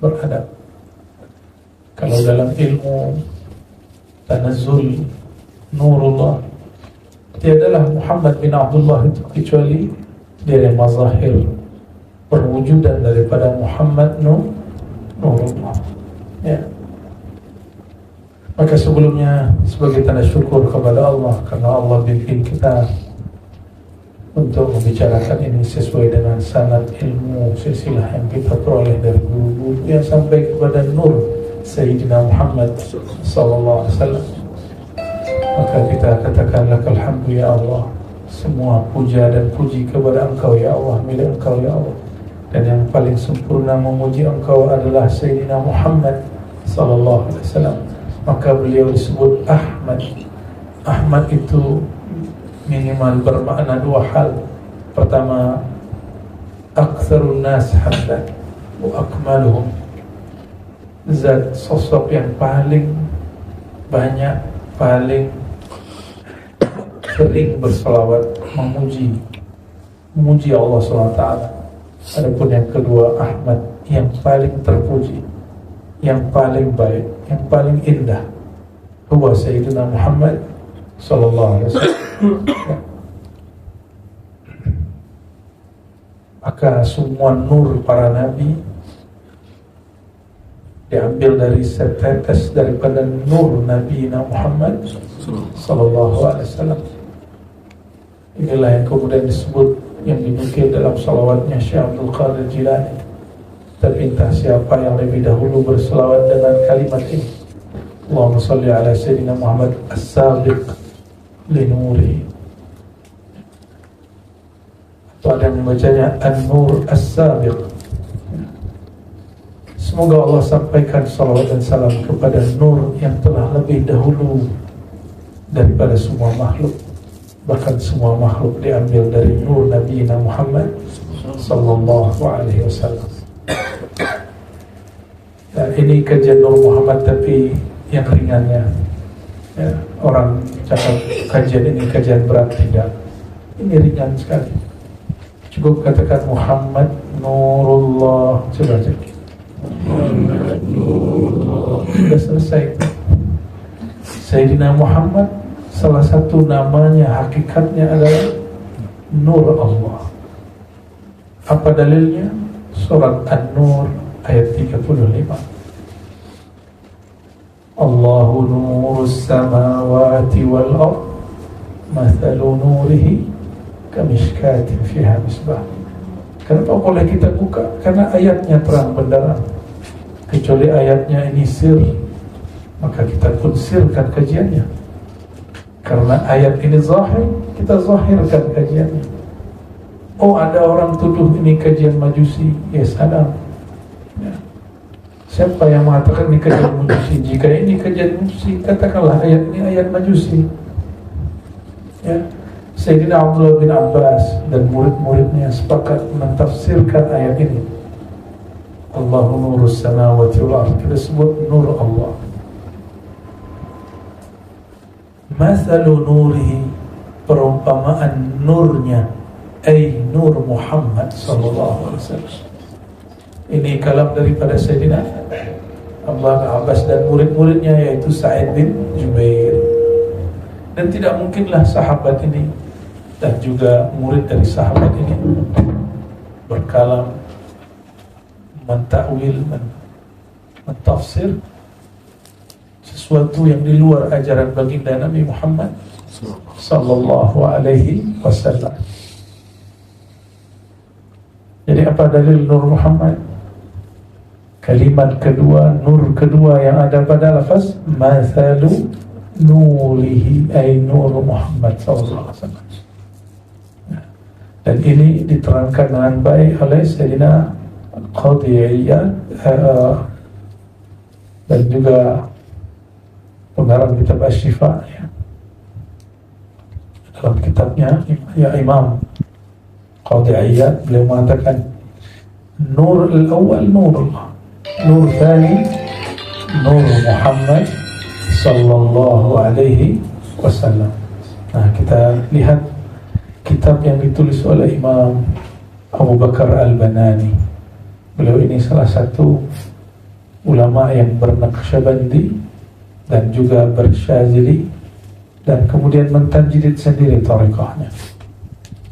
beradab. Kalau dalam ilmu tanazzul nurullah, tiadalah Muhammad bin Abdullah itu kecuali dari mazahir perwujudan daripada Muhammad nurullah. Ya. Maka sebelumnya sebagai tanda syukur kepada Allah karena Allah bimbing kita untuk membicarakan ini sesuai dengan sanad ilmu silsilah yang kita peroleh dari guru-guru yang sampai kepada nur Sayyidina Muhammad sallallahu alaihi wasallam. Maka kita katakan lakal hamdu ya Allah, semua puja dan puji kepada Engkau ya Allah, milik Engkau ya Allah. Dan yang paling sempurna memuji Engkau adalah Sayyidina Muhammad sallallahu alaihi wasallam. Maka beliau disebut Ahmad. Ahmad itu minimal bermakna dua hal. Pertama, aktsarun nas hamdan wa akmaluhum, zat sosok yang paling banyak, paling sering berselawat memuji Allah SWT. Adapun yang kedua, Ahmad, yang paling terpuji, yang paling baik, yang paling indah, huwa Sayyidina Muhammad sallallahu alaihi wasallam. Maka semua nur para nabi diambil dari setetes daripada nur Nabi Muhammad sallallahu alaihi wasallam. Inilah yang kemudian disebut, yang dinukil dalam salawatnya Syekh Abdul Qadir Jilani. Tapi entah siapa yang lebih dahulu berselawat dengan kalimat ini, Allahumma salli ala Sayyidina Muhammad as-sabiq li nuri, atau ada yang membacanya an-nur as-sabiq. Semoga Allah sampaikan salawat dan salam kepada nur yang telah lebih dahulu daripada semua makhluk. Bahkan semua makhluk diambil dari nur Nabi Muhammad sallallahu alaihi wasallam. Dan ini kajian Nur Muhammad tapi yang ringannya. Ya, orang cakap kajian ini kajian berat, tidak. Ini ringan sekali. Cukup katakan Muhammad Nurullah. Coba cek. Sudah selesai. Sayyidina Muhammad, salah satu namanya, hakikatnya adalah Nur Allah. Apa dalilnya? Surat An-Nur ayat 35. Allahu nurus samawati wal ard, mathalu nurihi kamishkatin fiha misbah. Kenapa boleh kita buka? Karena ayatnya terang benderang. Kecuali ayatnya ini sir, maka kita pun sirkan kajiannya. Karena ayat ini zahir, kita zahirkan kajiannya. Oh, ada orang tuduh ini kajian majusi. Yes, ada. Ya. Siapa yang mengatakan ini kajian majusi? Jika ini kajian majusi, katakanlah ayat ini ayat majusi. Ya. Sayyidina Abdullah bin Abbas dan murid-muridnya sepakat mentafsirkan ayat ini. Allahu nurus samawati wal ardh, kita sebut nur Allah. Mathalu nurihi, perumpamaan nurnya, ay nur Muhammad sallallahu alaihi wasallam. Ini kalam daripada Sayyidina Abdullah bin Abbas dan murid-muridnya, yaitu Sa'id bin Jubair. Dan tidak mungkinlah sahabat ini dan juga murid dari sahabat ini berkalam, mentakwil, mentafsir sesuatu yang di luar ajaran baginda Nabi Muhammad sallallahu alaihi wasallam. Jadi apa dalil Nur Muhammad? Kalimat kedua, nur kedua yang ada pada lafaz mathalu nurihi, ay nur Muhammad sallallahu alaihi wasallam. Dan ini diterangkan dengan baik oleh Sayyidina Qadiyah dan juga pengarang kitab Asy-Syifa, ya. Dalam kitabnya ya Imam Qadiyah, beliau mengatakan nur al-awwal nurullah, nur tsani nur Muhammad sallallahu alaihi wasallam. Nah, kita lihat kitab yang ditulis oleh Imam Abu Bakar Al-Banani, Beliau ini salah satu ulama yang bernaqsyabandi dan juga bersyazili, dan kemudian mentajidid sendiri tariqahnya.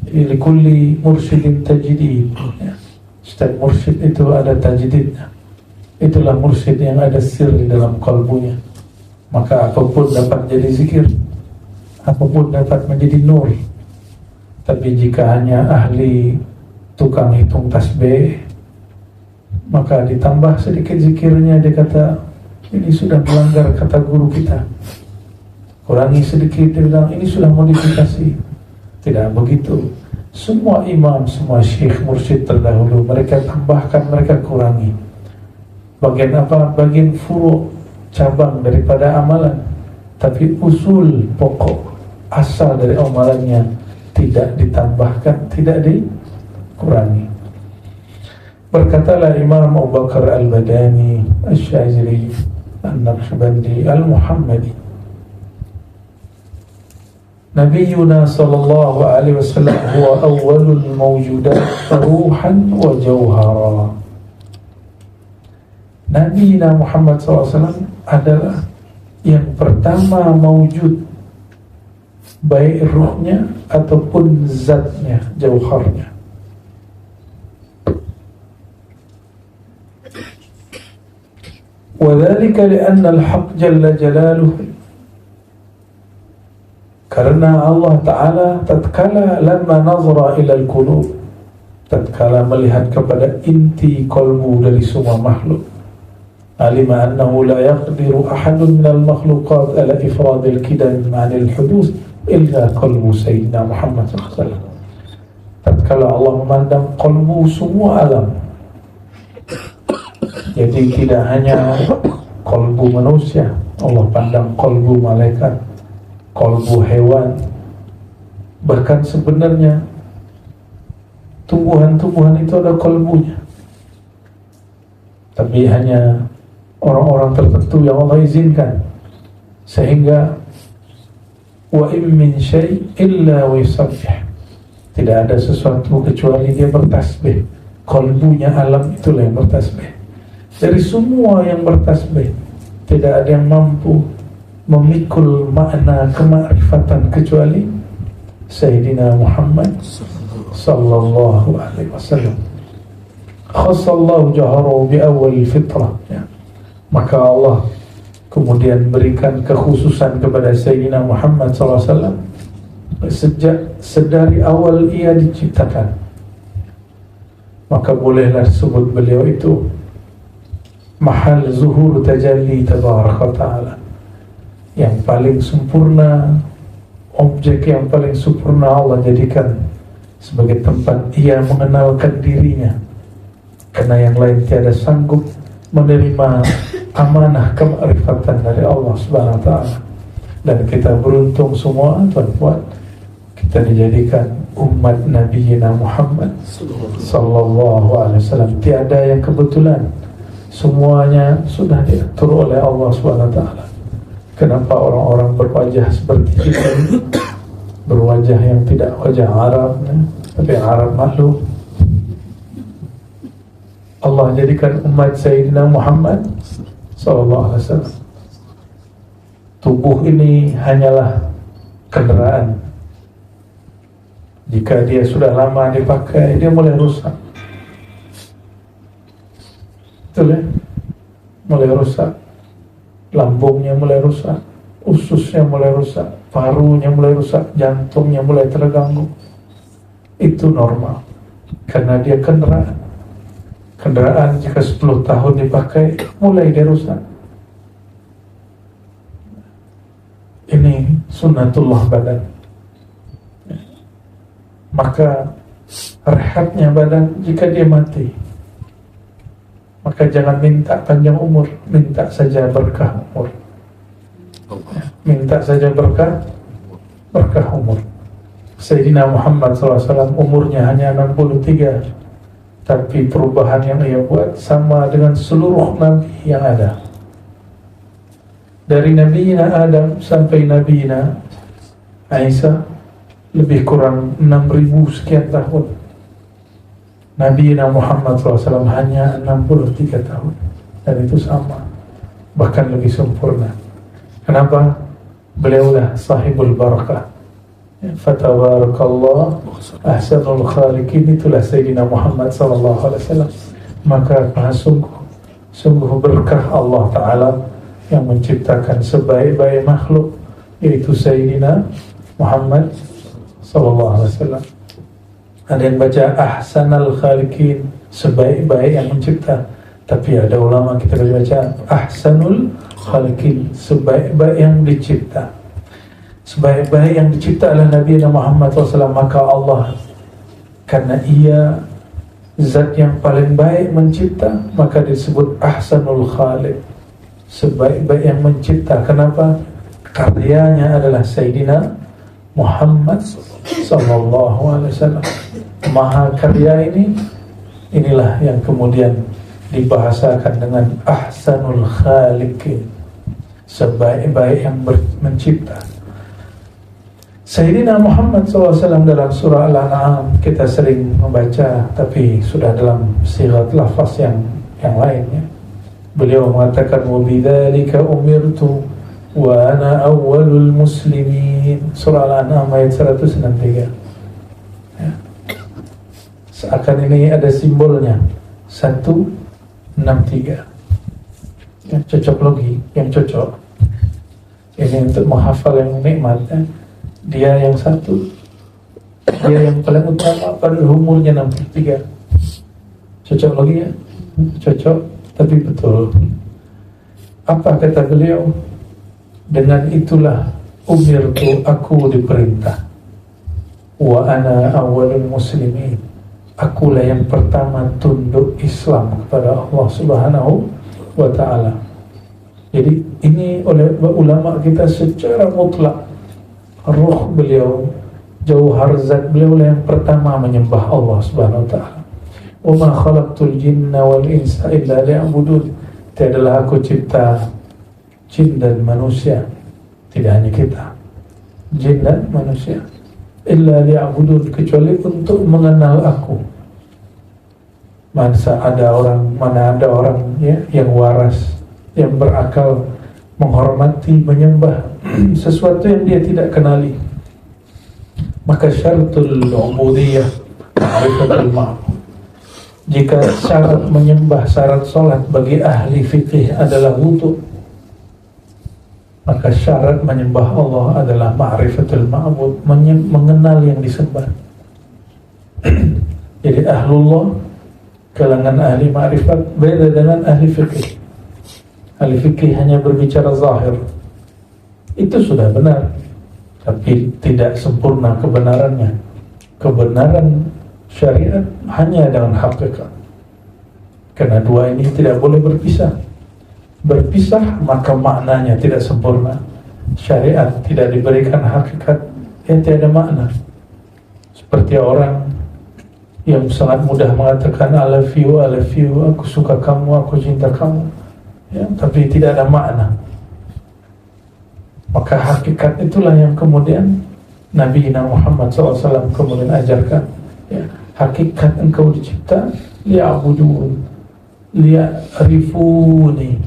Jadi likulli mursyidin tajdid, ya. Setiap mursyid itu ada tajdidnya. Itulah mursyid yang ada sir di dalam kalbunya. Maka apapun dapat jadi zikir, apapun dapat menjadi nur. Tapi jika hanya ahli tukang hitung tasbih, maka ditambah sedikit zikirnya, dia kata ini sudah melanggar kata guru kita. Kurangi sedikit, dia bilang ini sudah modifikasi. Tidak begitu. Semua imam, semua syekh mursyid terdahulu, mereka tambahkan, mereka kurangi. Bagian apa? Bagian furu', cabang daripada amalan. Tapi usul, pokok, asal dari amalannya tidak ditambahkan, tidak dikurangi. Berkatalah Imam Abu Bakar Al-Badani Asy-Syazili An-Naqsyabandi Al-Muhammadi, Nabiyuna sallallahu alaihi wasallam huwa awwalul mawjudat ruhan wa jawhara. Nabi Muhammad SAW adalah yang pertama mawjud, baik ruhnya ataupun zatnya, jauharnya. Wadhalika li'anna al-haq jalla jalaluhu, karena Allah Ta'ala tatkala lamma nazara ila al-qulub, tatkala melihat kepada inti kolbu dari semua makhluk, alima annahu la yaqdiru ahadun minal makhluqat ala ifradil kidan ma'anil hudus illa qalbu Sayyidina Muhammad SAW. Tatkala Allah memandang qalbu semua alam, jadi tidak hanya qalbu manusia, Allah pandang qalbu malaikat, qalbu hewan, bahkan sebenarnya tumbuhan-tumbuhan itu ada qalbunya, tapi hanya orang-orang tertentu yang Allah izinkan. Sehingga wa in min syai' illa wa yusabbih, tidak ada sesuatu kecuali dia bertasbih. Qalbunya alam itulah yang bertasbih. Dari semua yang bertasbih, tidak ada yang mampu memikul makna kemakrifatan kecuali Sayyidina Muhammad sallallahu alaihi wasallam. Khassallahu jaharu bi awal fitrah, ya. Maka Allah kemudian berikan kekhususan kepada Sayyidina Muhammad SAW sejak sedari awal ia diciptakan. Maka bolehlah disebut beliau itu mahal zuhur tajalli tabaraka ta'ala, yang paling sempurna, objek yang paling sempurna Allah jadikan sebagai tempat ia mengenalkan dirinya, karena yang lain tiada sanggup menerima amanah kemakrifatan dari Allah Subhanahu wa ta'ala. Dan kita beruntung semua, tuan-tuan, kita dijadikan umat Nabi Muhammad sallallahu alaihi wasallam. Tiada yang kebetulan, semuanya sudah diatur oleh Allah Subhanahu wa ta'ala. Kenapa orang-orang berwajah seperti kita ini? Berwajah yang tidak wajah Arab, ya? Tapi Arab makhluk. Allah jadikan umat Sayyidina Muhammad sallallahu alaihi wasallam. Tubuh ini hanyalah kendaraan. Jika dia sudah lama dipakai, dia mulai rusak. Betul ya? Mulai rusak. Lambungnya mulai rusak, ususnya mulai rusak, parunya mulai rusak, jantungnya mulai terganggu. Itu normal, karena dia kendaraan. Kendaraan jika 10 tahun dipakai, mulai dia rusak. Ini sunnatullah badan. Maka rehatnya badan jika dia mati. Maka jangan minta panjang umur, minta saja berkah umur. Minta saja berkah umur. Sayyidina Muhammad SAW umurnya hanya 63, tapi perubahan yang ia buat sama dengan seluruh nabi yang ada. Dari Nabi Adam sampai Nabi Isa lebih kurang 6.000 sekian tahun. Nabi Muhammad SAW hanya 63 tahun, dan itu sama, bahkan lebih sempurna. Kenapa? Beliaulah sahibul barakah. Fatabarakallah ahsanul khaliqin, itulah Sayyidina Muhammad SAW. Maka sungguh berkah Allah Ta'ala yang menciptakan sebaik-baik makhluk, yaitu Sayyidina Muhammad SAW. Ada yang baca ahsanal khaliqin, sebaik-baik yang mencipta. Tapi ada ulama kita baca ahsanul khaliqin, sebaik-baik yang dicipta. Sebaik-baik yang dicipta oleh Nabi Muhammad SAW. Maka Allah, karena ia zat yang paling baik mencipta, maka disebut ahsanul khaliq, sebaik-baik yang mencipta. Kenapa? Karyanya adalah Sayyidina Muhammad SAW. Maha karya inilah yang kemudian dibahasakan dengan ahsanul khaliqin, sebaik-baik yang mencipta. Sayyidina Muhammad SAW dalam surah Al-An'am kita sering membaca, tapi sudah dalam sigat lafaz yang lainnya. Beliau mengatakan wabidzalika umirtu wa ana awwalul muslimin. Surah Al-An'am ayat 163. Ya. Seakan ini ada simbolnya 163. Yang cocok logi, yang cocok. Ini untuk menghafal yang nikmat. Dia yang satu, dia yang paling utama, pada umurnya 63. Cocok lagi ya? Cocok, tapi betul. Apa kata beliau? Dengan itulah umirtu, aku diperintah. Wa ana awwalul muslimin, akulah yang pertama tunduk Islam kepada Allah Subhanahu wa ta'ala. Jadi ini oleh ulama kita secara mutlak, ruh beliau, jauhar zat beliau yang pertama menyembah Allah Subhanahu wa ta'ala. Wa ma khalaqtul jinna wal insa illa liya'budun. Tiadalah aku cipta jin dan manusia, tidak hanya kita, jin dan manusia, illa liya'budun, kecuali untuk mengenal aku. Mana ada orang ya, yang waras, yang berakal, menghormati, menyembah sesuatu yang dia tidak kenali. Maka syaratul ubudiyah ma'rifatul ma'bud. Jika syarat menyembah, syarat sholat bagi ahli fikih adalah wudu, maka syarat menyembah Allah adalah ma'rifatul ma'bud, mengenal yang disembah. Jadi ahlullah, kalangan ahli ma'rifat, beda dengan ahli fikih. Ahli fikih hanya berbicara zahir, itu sudah benar, tapi tidak sempurna kebenarannya. Kebenaran syariat hanya dengan hakikat. Karena dua ini tidak boleh berpisah. Berpisah maka maknanya tidak sempurna. Syariat tidak diberikan hakikat, yang tidak ada makna. Seperti orang yang sangat mudah mengatakan I love you, aku suka kamu, aku cinta kamu, ya, tapi tidak ada makna. Maka hakikat itulah yang kemudian Nabi Muhammad SAW kemudian ajarkan, ya, hakikat engkau dicipta liya'budun, liya'rifuni,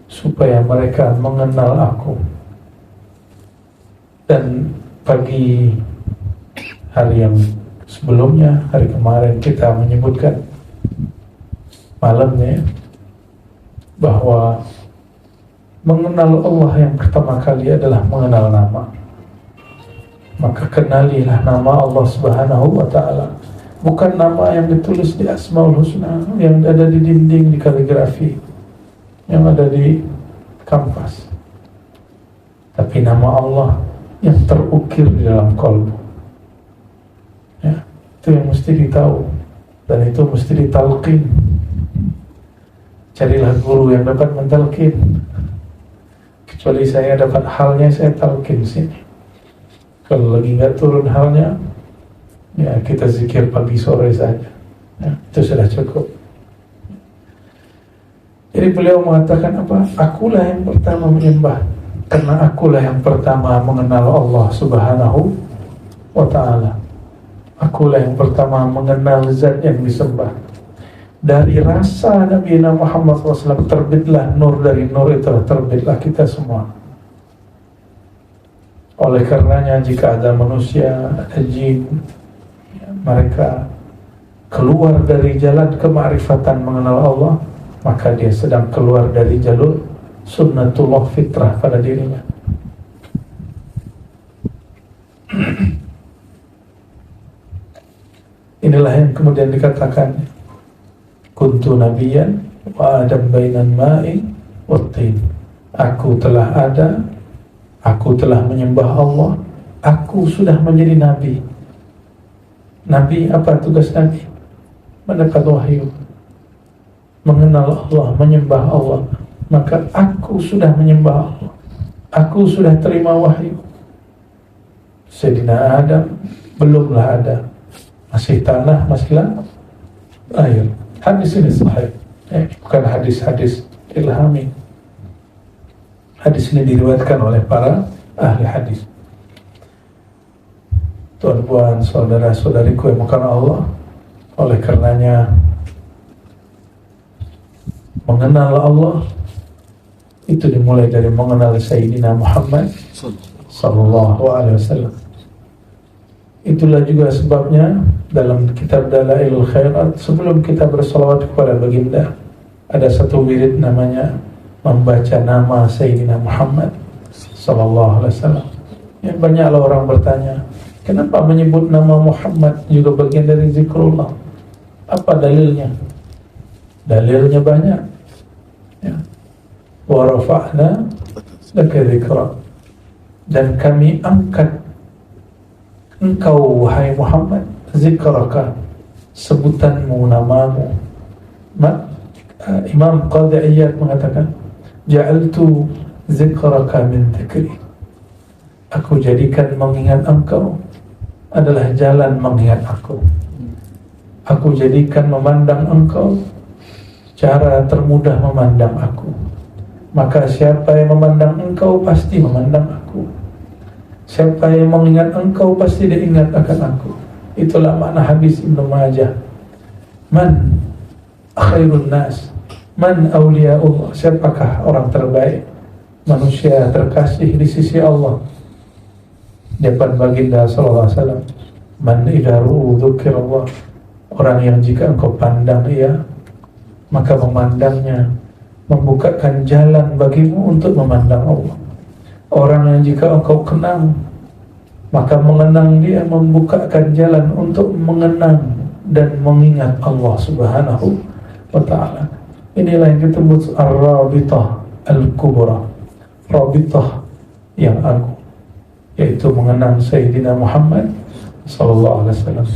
supaya mereka mengenal aku. Dan pagi hari yang sebelumnya, hari kemarin kita menyebutkan malamnya bahwa mengenal Allah yang pertama kali adalah mengenal nama. Maka kenalilah nama Allah Subhanahu wa ta'ala. Bukan nama yang ditulis di Asmaul Husna, yang ada di dinding, di kaligrafi, yang ada di kanvas. Tapi nama Allah yang terukir di dalam kalbu. Ya, itu yang mesti ditahu, dan itu mesti ditalqin. Carilah guru yang dapat mentalqin. Kecuali saya dapat halnya, saya talqin sini. Kalau lagi nggak turun halnya, ya kita zikir pagi sore saja, ya, itu sudah cukup. Jadi beliau mengatakan apa? Akulah yang pertama menyembah, karena akulah yang pertama mengenal Allah Subhanahu wa ta'ala. Akulah yang pertama mengenal zat yang disembah. Dari rasa Nabi Muhammad SAW terbitlah nur, dari nur itulah terbitlah kita semua. Oleh karenanya jika ada manusia, ada jin, mereka keluar dari jalan kemakrifatan mengenal Allah, maka dia sedang keluar dari jalur sunnatullah fitrah pada dirinya. Inilah yang kemudian dikatakan kuntu nabiyan wa adam bainan ma'i wattin. Aku telah ada, aku telah menyembah Allah, aku sudah menjadi nabi. Nabi, apa tugas nabi? Mendapat wahyu, mengenal Allah, menyembah Allah. Maka aku sudah menyembah Allah, aku sudah terima wahyu. Sayyidina Adam belumlah ada, masih tanah, masihlah air. Hadis ini sahih, bukan hadis-hadis ilhami. Hadis ini diriwayatkan oleh para ahli hadis. Tuan-tuan, saudara-saudariku yang bukan Allah, oleh karenanya mengenal Allah itu dimulai dari mengenal Sayyidina Muhammad sallallahu alaihi wasallam. Itulah juga sebabnya dalam kitab Dalailul Khairat, sebelum kita bersalawat kepada baginda, ada satu wirid namanya membaca nama Sayyidina Muhammad sallallahu alaihi wasallam. Ya, banyaklah orang bertanya, kenapa menyebut nama Muhammad juga bagian dari zikrullah? Apa dalilnya? Dalilnya banyak. Ya. Wa rafa'na laka dzikra. Dan kami angkat engkau wahai Muhammad, zikraka, sebutanmu, namamu. Imam Qadhi Iyad mengatakan, ja'altu zikraka min dzikri. Aku jadikan mengingat engkau adalah jalan mengingat aku. Aku jadikan memandang engkau cara termudah memandang aku. Maka siapa yang memandang engkau pasti memandang aku. Siapa yang mengingat engkau pasti dia ingat akan aku. Itulah makna hadis Ibnu Majah. Man khairun nas, man awliyaullah. Siapakah orang terbaik, manusia terkasih di sisi Allah? Depan baginda sallallahu alaihi wasallam, man idza ru'u dzukirallah. Orang yang jika engkau pandang ia, maka memandangnya membukakan jalan bagimu untuk memandang Allah. Orang yang jika engkau kenang, maka mengenang dia membukakan jalan untuk mengenang dan mengingat Allah subhanahu wa ta'ala. Inilah yang kita sebut ar-rabitah al-kubra, rabitah yang agung, yaitu mengenang Sayyidina Muhammad sallallahu alaihi wasallam.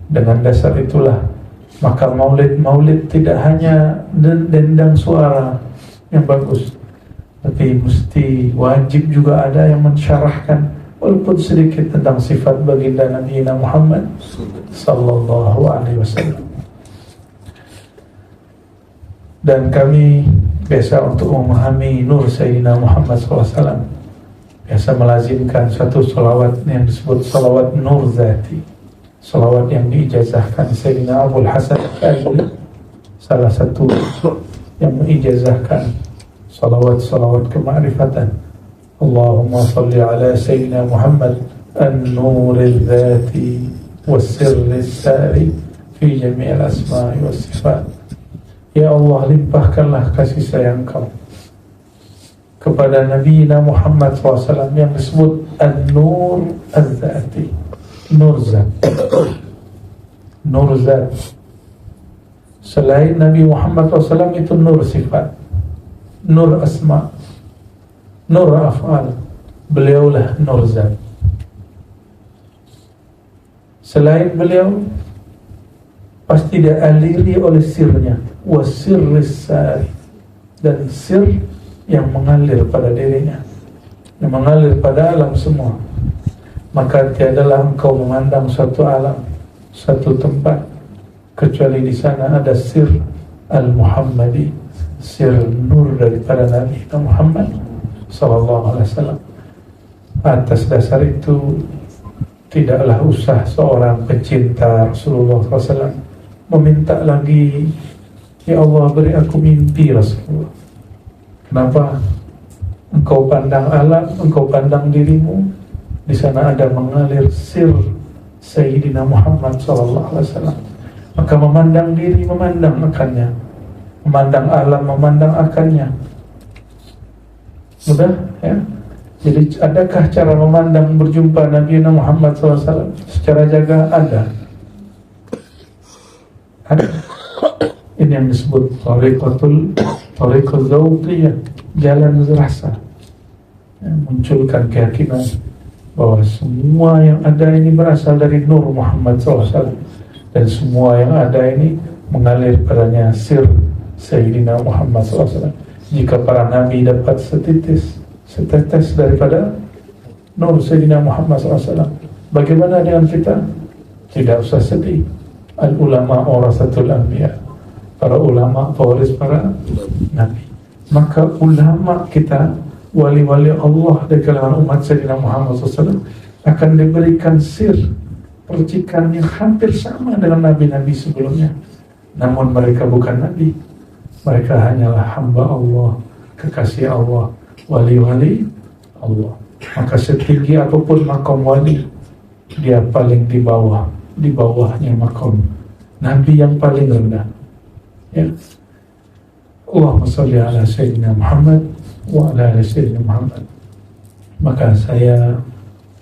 Dengan dasar itulah maka maulid tidak hanya dendang suara yang bagus, tapi mesti wajib juga ada yang mensyarahkan walaupun sedikit tentang sifat baginda Nabi Muhammad sallallahu alaihi wasallam. Dan kami biasa untuk memahami nur Sayyidina Muhammad SAW biasa melazimkan satu salawat yang disebut salawat nur zati, salawat yang diijazahkan Sayyidina Abul Hasan Al-Ash'ari, salah satu yang mengijazahkan salawat-salawat kemakrifatan. Allahumma salli ala Sayyidina Muhammad an-nuril dhati was-sirris sari fi jami'il asma'i was-sifat. Ya Allah, limpahkanlah kasih sayang kau kepada Nabi Muhammad SAW yang disebut an-nur az-zati, nur zat. Nur zat. Selain Nabi Muhammad SAW itu nur sifat, nur asma, nur af'al. Beliaulah nur zat. Selain beliau pasti dia aliri oleh sirnya, wasirris sari, dan sir yang mengalir pada dirinya, yang mengalir pada alam semua. Maka tiadalah engkau memandang suatu alam, satu tempat, kecuali di sana ada sir al-Muhammadi, sir nur daripada Nabi Muhammad sallallahu alaihi wasallam. Atas dasar itu Tidaklah usah seorang pecinta Rasulullah SAW meminta lagi, ya Allah beri aku mimpi Rasulullah. Kenapa? Engkau pandang alam, engkau pandang dirimu, di sana ada mengalir sir Sayyidina Muhammad SAW. Maka memandang diri, memandang akannya, memandang alam, memandang akannya. Mudah ya? Jadi adakah cara memandang berjumpa Nabi Muhammad SAW secara jaga? Ada. Ini yang disebut Tariqatul Zawqiyah, jalan rasa. Ya, munculkan keyakinan bahwa semua yang ada ini berasal dari Nur Muhammad SAW, dan semua yang ada ini mengalir padanya sir Sayyidina Muhammad SAW. Jika para Nabi dapat setetes daripada Nur Sayyidina Muhammad SAW, bagaimana dengan kita? Tidak usah sedih. Al-ulama warasatul anbiya, para ulama pewaris para Nabi. Maka ulama kita, wali-wali Allah dari kalangan umat Sayyidina Muhammad SAW, akan diberikan sir percikan yang hampir sama dengan nabi-nabi sebelumnya. Namun mereka bukan nabi, mereka hanyalah hamba Allah, kekasih Allah, wali-wali Allah. Maka setinggi apapun makom wali, dia paling di bawahnya makom nabi yang paling rendah. Ya. Allahumma salli ala Sayyidina Muhammad wa ala Sayyidina Muhammad. Maka saya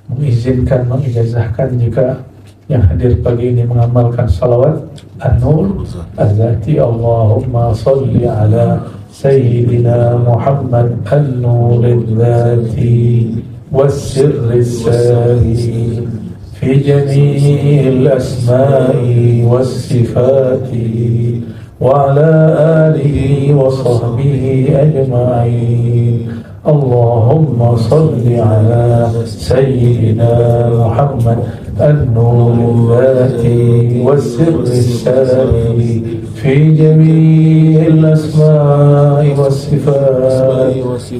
mengijazahkan jika yang hadir pagi ini mengamalkan salawat An-Nur Az-Zati. Allahumma salli ala Sayyidina Muhammad An-Nur Az-Zati was-sirri as-sari fi jami'il asma'i was-sifati wa ala alihi wa sahbihi ajma'in. Allahumma salli ala Sayyidina Muhammad النور الذاتي والسر الساري في جميع الأسماء والصفات.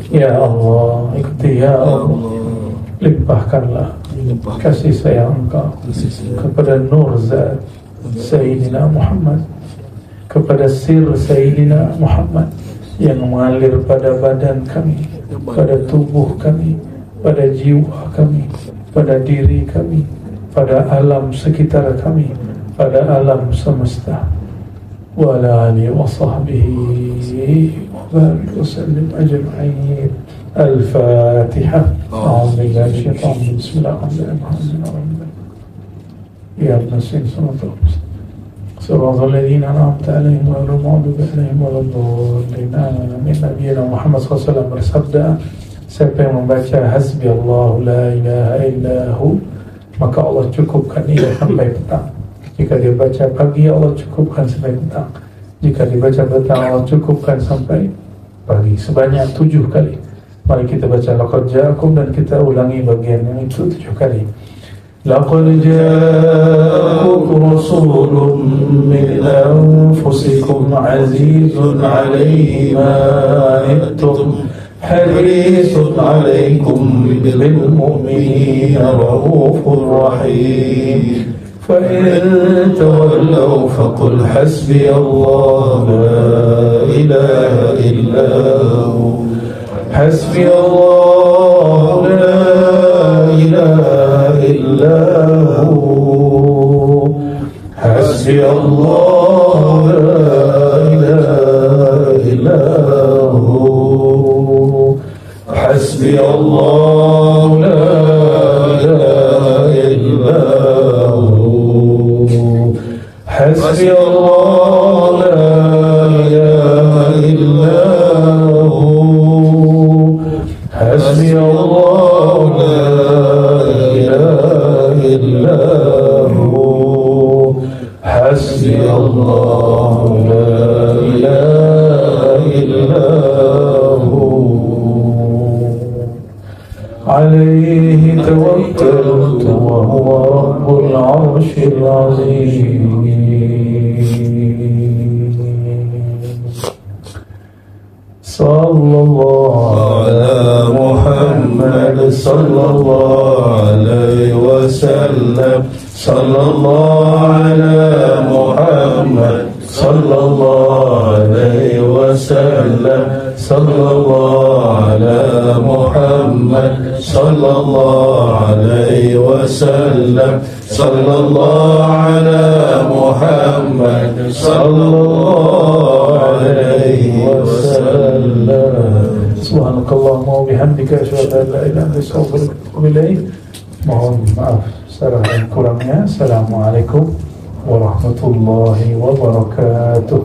Ya Allah, ikuti ya Allah, limpahkanlah kasih sayang Engkau kepada Nur Zat Sayyidina Muhammad, kepada sir Sayyidina Muhammad yang mengalir pada badan kami, pada tubuh kami, pada jiwa kami, pada diri kami, pada alam sekitar kami, pada alam semesta. Wa ala alihi wa sahbihi wa barik wa sallim ajma'in. Al-Fatiha. A'udzu billahi minasyaitonir rajim. Bismillahirrahmanirrahim. Ya Nasin sallallahu siratal ladzina an'amta 'alaihim ghairil maghdubi 'alaihim waladdallin. Amin. Nabi Muhammad SAW bersabda, siapa yang membaca hasbi Allahu la ilaha illahu, maka Allah cukupkan ia sampai petang. Jika dia baca pagi, Allah cukupkan sampai petang. Jika dibaca petang, Allah cukupkan sampai pagi. Sebanyak 7 kali. Mari kita baca laqad ja'akum, dan kita ulangi bagian yang itu 7 kali. Laqad ja'akum rasulun min anfusikum azizun 'alaihi ma 'anittum حريص عليكم بالمؤمنين رؤوف رحيم فإن تولوا فقل حسبي الله لا إله إلا هو حسبي الله لا إله إلا هو حسبي الله لا إله إلا هو حسبي الله لا إله إلا هو حسبي الله لا إله إلا هو حسبي الله لا إله إلا هو حسبي الله لا إله إلا هو عليه توكلت وهو رب العرش العظيم. صلى الله على محمد صلى الله عليه وسلم. وسلم صلى الله على محمد صلى الله عليه وسلم صلى الله على محمد صلى الله عليه وسلم صلى الله على محمد صلى الله عليه وسلم. Subhanakallahumma wa bihamdika asyhadu an la ilaha illa anta astaghfiruka wa atubu ilaik. Mohon maaf salah dan kurangnya. Assalamualaikum warahmatullahi wabarakatuh.